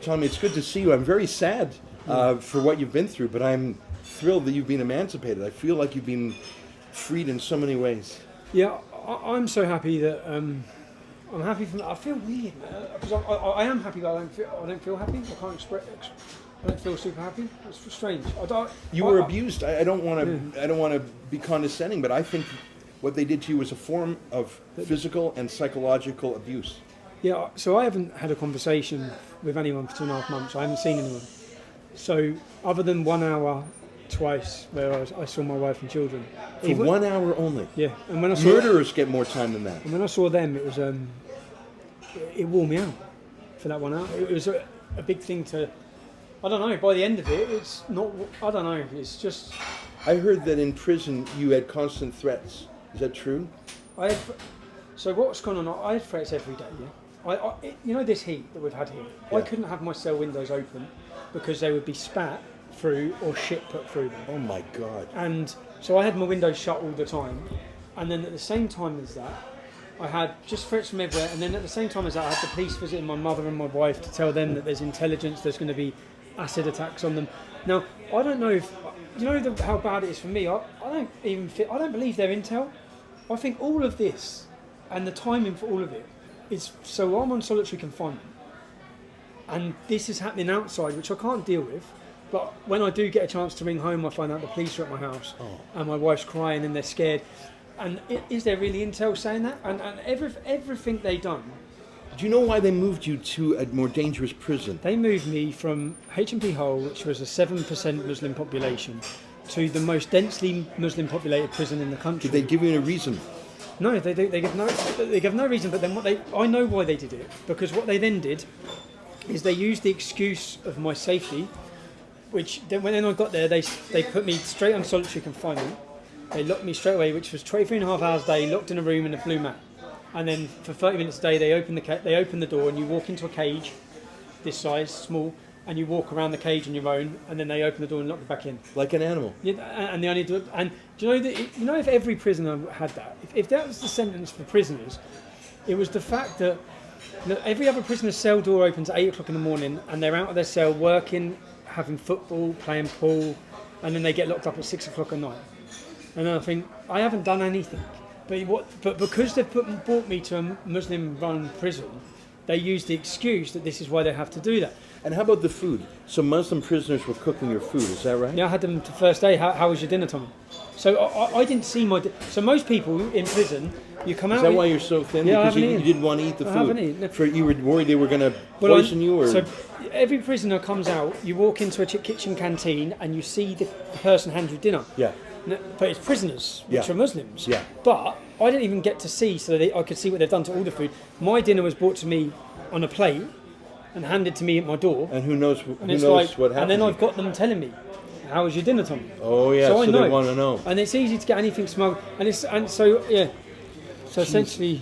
Tommy, it's good to see you. I'm very sad for what you've been through, but I'm thrilled that you've been emancipated. I feel like you've been freed in so many ways. Yeah, I'm so happy that I'm happy from. I feel weird because I am happy, but I don't feel happy. I can't express. I don't feel super happy. It's strange. You were abused. I don't want to be condescending, but I think what they did to you was a form of physical and psychological abuse. Yeah. So I haven't had a conversation with anyone for 2.5 months. I haven't seen anyone. So other than 1 hour twice where I saw my wife and children. For 1 hour only? Yeah. And when I saw Murderers get more time than that. And when I saw them, it was it wore me out for that 1 hour. It was a big thing to. I don't know. By the end of it, it's not. I don't know. It's just. I heard that in prison you had constant threats. Is that true? So what's going on? I had threats every day. Yeah. You know this heat that we've had here. Yeah. I couldn't have my cell windows open because they would be spat through or shit put through them. Oh my God. And so I had my windows shut all the time, and then at the same time as that, I had just threats from everywhere. And then at the same time as that, I had the police visiting my mother and my wife to tell them that there's intelligence. There's going to be acid attacks on them. Now, I don't know if you know how bad it is for me. I don't believe they're intel. I think all of this and the timing for all of it is so I'm on solitary confinement, and this is happening outside, which I can't deal with. But when I do get a chance to ring home, I find out the police are at my house, and my wife's crying and they're scared. And is there really intel saying that? And everything they done. Do you know why they moved you to a more dangerous prison? They moved me from H&P Hull, which was a 7% Muslim population, to the most densely Muslim populated prison in the country. Did they give you a reason? No, they give no reason. But then I know why they did it, because what they then did is they used the excuse of my safety, which then when I got there, they put me straight on solitary confinement. They locked me straight away, which was 23.5 hours a day, locked in a room in a blue mat. And then for 30 minutes a day, they open the door and you walk into a cage, this size, small, and you walk around the cage on your own, and then they open the door and lock you back in. Like an animal. Yeah, and they only do it. And do you know that? You know, if every prisoner had that, if that was the sentence for prisoners, it was the fact that every other prisoner's cell door opens at 8 o'clock in the morning, and they're out of their cell working, having football, playing pool, and then they get locked up at 6 o'clock at night. And I think I haven't done anything. But because they've brought me to a Muslim-run prison, they use the excuse that this is why they have to do that. And how about the food? So Muslim prisoners were cooking your food, is that right? Yeah, I had them the first day. How was your dinner, Tommy? So I didn't see my... So most people in prison, you come out... Is that why you're so thin? Yeah, because you didn't want to eat the food? I haven't eaten. You were worried they were going to poison you? Or? So every prisoner comes out, you walk into a kitchen canteen and you see the person hand you dinner. Yeah. But it's prisoners, which are Muslims. Yeah. But I didn't even get to see, so I could see what they've done to all the food. My dinner was brought to me on a plate and handed to me at my door. And who knows what happened? And then I've got them telling me, "How was your dinner, Tommy?" Oh yeah, so they want to know. And it's easy to get anything smuggled, So essentially,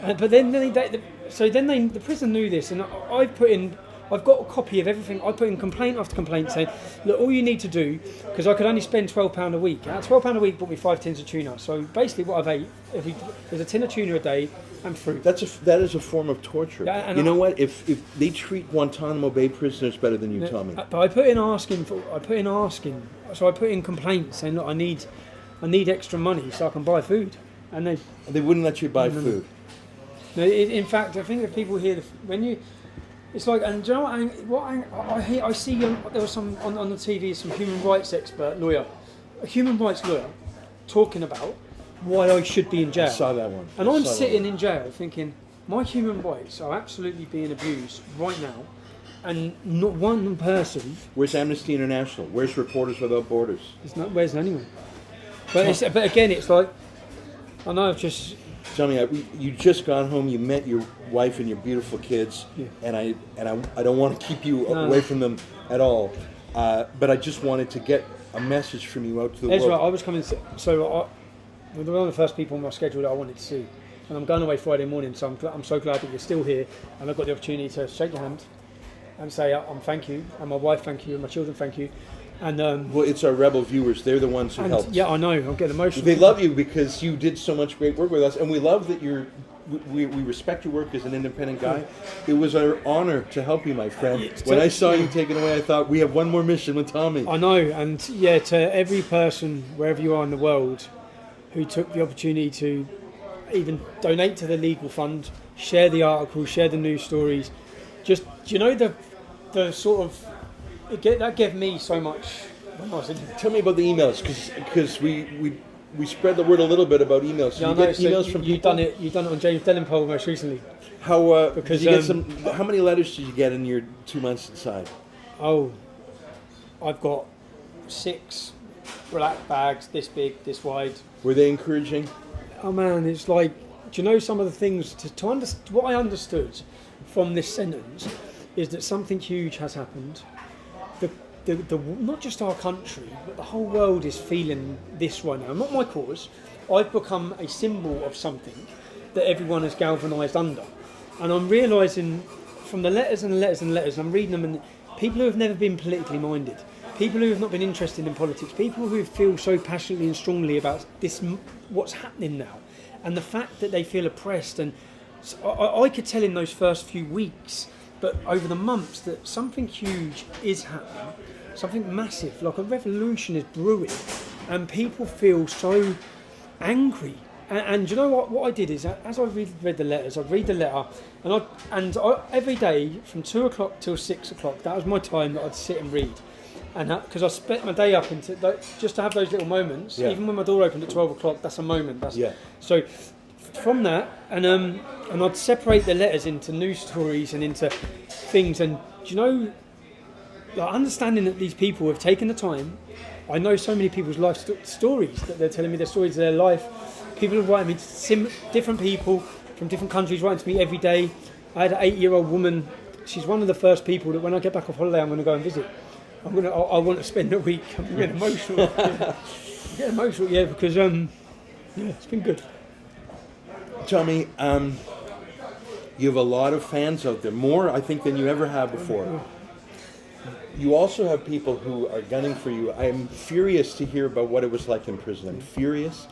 but then the prison knew this, and I've got a copy of everything. I put in complaint after complaint saying, look, all you need to do, because I could only spend £12 a week. £12 a week bought me 5 tins of tuna. So basically what I've ate, there's a tin of tuna a day and fruit. That is a form of torture. Yeah, you know what? If they treat Guantanamo Bay prisoners better than you, Tommy. But I put in asking. So I put in complaints saying, look, I need extra money so I can buy food. And they wouldn't let you buy food. No, in fact, I think if people hear it's like, and do you know what I see? There was some on the TV, some human rights a human rights lawyer, talking about why I should be in jail. I saw that one. And I'm sitting in jail thinking, my human rights are absolutely being abused right now, and not one person. Where's Amnesty International? Where's Reporters Without Borders? Where's anyone? But again, it's like, I know I've just. Tell me, you just got home. You met your wife and your beautiful kids, and I don't want to keep you away from them at all. But I just wanted to get a message from you out to the world. Ezra, I was coming. They were one of the first people on my schedule that I wanted to see, and I'm going away Friday morning. So I'm so glad that you're still here, and I've got the opportunity to shake your hand and say thank you, and my wife thank you, and my children thank you. And well, it's our rebel viewers. They're the ones who helped. Yeah, I know. I'll get emotional. They love you because you did so much great work with us, and we love that you're we respect your work as an independent guy. It was our honor to help you, my friend. When I saw you taken away, I thought, we have one more mission with Tommy. I know, and yeah, to every person, wherever you are in the world, who took the opportunity to even donate to the legal fund, share the articles, share the news stories, just, you know, the sort of, that gave me so much when I was in. Tell me about the emails, because we spread the word a little bit about emails. So yeah, you get emails from people? You've done it on James Dellenpole most recently. How Because, did you get some? How many letters did you get in your 2 months inside? Oh, I've got 6 black bags, this big, this wide. Were they encouraging? Oh man, it's like, do you know some of the things to understand? What I understood from this sentence is that something huge has happened. The not just our country, but the whole world is feeling this right now. Not my cause. I've become a symbol of something that everyone is galvanised under, and I'm realising from the letters and letters and letters. I'm reading them, and people who have never been politically minded, people who have not been interested in politics, people who feel so passionately and strongly about this, what's happening now, and the fact that they feel oppressed. And I could tell in those first few weeks, but over the months, that something huge is happening, something massive, like a revolution is brewing, and people feel so angry. And you know what I did is, as I read the letters, I'd read the letter, and I every day from 2 o'clock till 6 o'clock, that was my time that I'd sit and read. And because I spent my day up into just to have those little moments. Yeah. Even when my door opened at 12 o'clock, that's a moment. So from that, and I'd separate the letters into news stories and into things. And do you know, like, understanding that these people have taken the time. I know so many people's life stories, that they're telling me their stories of their life. People are writing me, different people from different countries writing to me every day. I had an 8-year-old woman. She's one of the first people that when I get back off holiday, I'm going to go and visit. I want to spend a week. I'm getting emotional. Yeah, because it's been good. Tommy, you have a lot of fans out there, more I think than you ever have before. You also have people who are gunning for you. I'm furious to hear about what it was like in prison. I'm furious.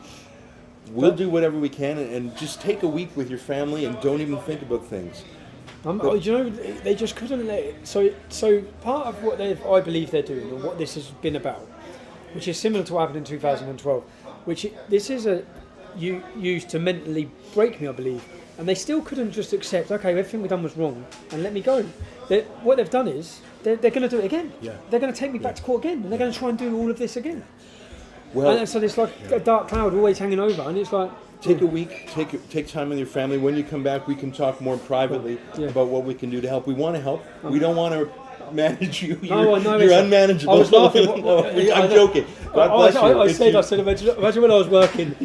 We'll do whatever we can, and just take a week with your family and don't even think about things. You know, they just couldn't let it. So part of what I believe they're doing, and what this has been about, which is similar to what happened in 2012, this is used to mentally break me, I believe, and they still couldn't just accept, okay, everything we've done was wrong, and let me go. What they've done is they're going to do it again. Yeah. They're going to take me back to court again, and they're going to try and do all of this again. Well, and so there's like a dark cloud always hanging over, and it's like. Take a week, take time with your family. When you come back, we can talk more privately about what we can do to help. We want to help. We don't want to manage you. You're unmanageable. I was laughing. I'm joking. God bless you. I said, imagine when I was working,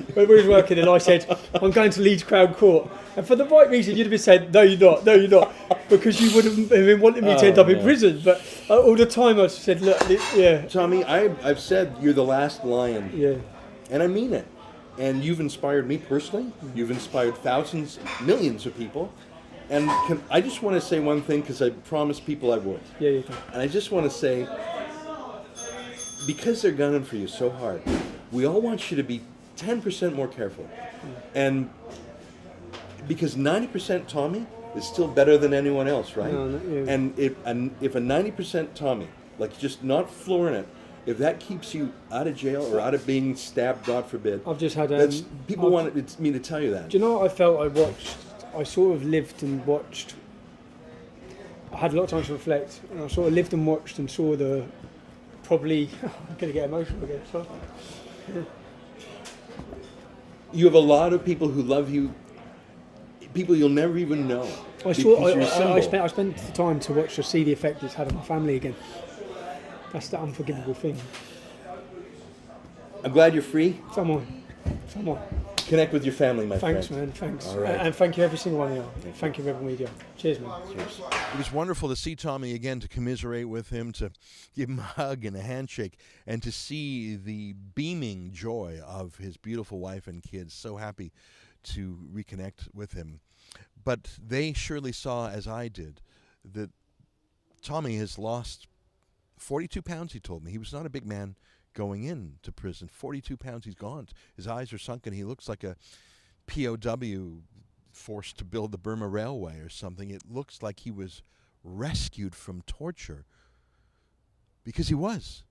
and I said, I'm going to Leeds Crown Court. And for the right reason, you'd have been saying, no, you're not. Because you would have been wanting me to end up in prison. But all the time I said, look, yeah. Tommy, I've said you're the last lion. Yeah. And I mean it. And you've inspired me personally. You've inspired thousands, millions of people. And I just want to say one thing, because I promised people I would. Yeah, you can. And I just want to say, because they're gunning for you so hard, we all want you to be 10% more careful. And because 90% Tommy is still better than anyone else, right? And if a 90% Tommy, like just not flooring it, if that keeps you out of jail or out of being stabbed, God forbid, I've just had people wanted me to tell you that. Do you know what I felt? I sort of lived and watched. I had a lot of time to reflect, and I sort of lived and watched and saw probably. I'm going to get emotional again. So. Yeah. You have a lot of people who love you. People you'll never even know. I spent the time to watch to see the effect it's had on my family again. That's the unforgivable thing. I'm glad you're free. Someone. Connect with your family, my friend. Thanks, man. Thanks. All right. And thank you every single one of you. Thank you, Rebel Media. Cheers, man. Cheers. It was wonderful to see Tommy again, to commiserate with him, to give him a hug and a handshake, and to see the beaming joy of his beautiful wife and kids, so happy to reconnect with him. But they surely saw, as I did, that Tommy has lost 42 pounds, he told me. He was not a big man going into prison. 42 pounds, he's gone. His eyes are sunken. He looks like a POW forced to build the Burma Railway or something. It looks like he was rescued from torture. Because he was.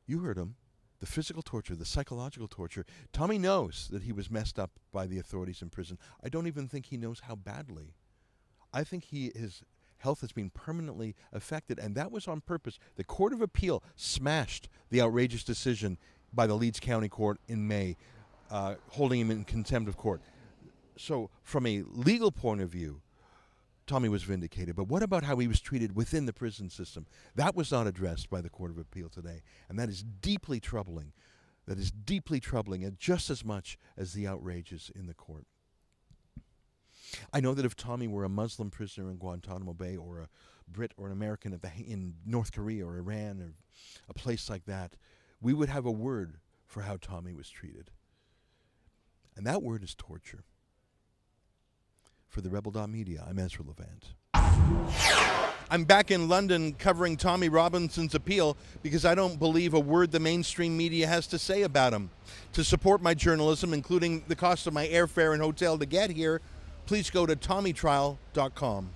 You heard him. The physical torture, the psychological torture. Tommy knows that he was messed up by the authorities in prison. I don't even think he knows how badly. I think his health has been permanently affected, and that was on purpose. The Court of Appeal smashed the outrageous decision by the Leeds County Court in May, holding him in contempt of court. So from a legal point of view, Tommy was vindicated. But what about how he was treated within the prison system? That was not addressed by the Court of Appeal today. And that is deeply troubling. That is deeply troubling, and just as much as the outrages in the court. I know that if Tommy were a Muslim prisoner in Guantanamo Bay, or a Brit or an American in North Korea or Iran or a place like that, we would have a word for how Tommy was treated. And that word is torture. For the Rebel.media, I'm Ezra Levant. I'm back in London covering Tommy Robinson's appeal because I don't believe a word the mainstream media has to say about him. To support my journalism, including the cost of my airfare and hotel to get here, please go to TommyTrial.com.